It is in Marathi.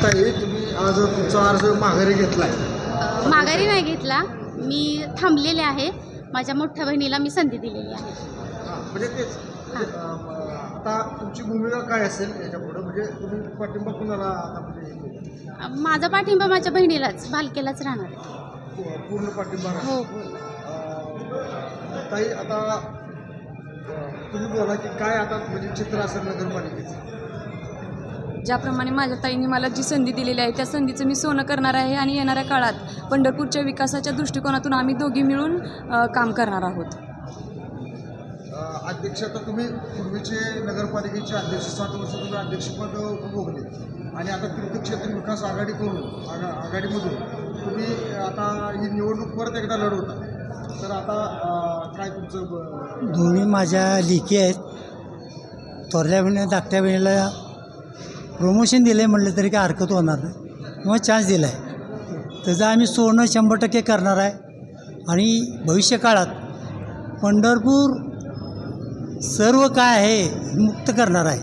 ताई, तुम्ही आज तुमचा अर्ज माघारी घेतलाय? माघारी नाही घेतला, मी थांबलेले आहे. माझ्या मोठ्या बहिणीला मी संधी दिलेली आहे. म्हणजे तेच आता तुमची भूमिका काय असेल याच्यापुढे? म्हणजे तुम्ही पाठिंबा कुणाला आता म्हणजे माझा पाठिंबा माझ्या बहिणीलाच, भालकेलाच राहणार आहे. पूर्ण पाठिंबा राहणार? हो. ताई, आता तुम्ही बोला की काय आता म्हणजे चित्र असेल नगरपालिकेचं? ज्याप्रमाणे माझ्या ताईंनी मला जी संधी दिलेली आहे त्या संधीचं मी सोनं करणार आहे आणि येणाऱ्या काळात पंढरपूरच्या विकासाच्या दृष्टिकोनातून आम्ही दोघी मिळून काम करणार आहोत. अध्यक्ष, आता तुम्ही पूर्वीचे नगरपालिकेचे अध्यक्ष 7 वर्ष तुम्ही अध्यक्षपद उपभोगले आणि आता तीर्थक्षेत्र विकास आघाडी करून आघाडीमधून तुम्ही आता ही निवडणूक परत एकदा लढवता. तर आता काय तुमचं? दोन्ही माझ्या लेकी आहेत. थोरल्या बहिणी धाकट्या बहिणीला प्रमोशन दिलं आहे म्हटलं तरी काय हरकत होणार नाही किंवा चान्स दिला आहे. त्याचं आम्ही सोनं 100% करणार आहे आणि भविष्यकाळात पंढरपूर सर्व काय आहे मुक्त करणार आहे.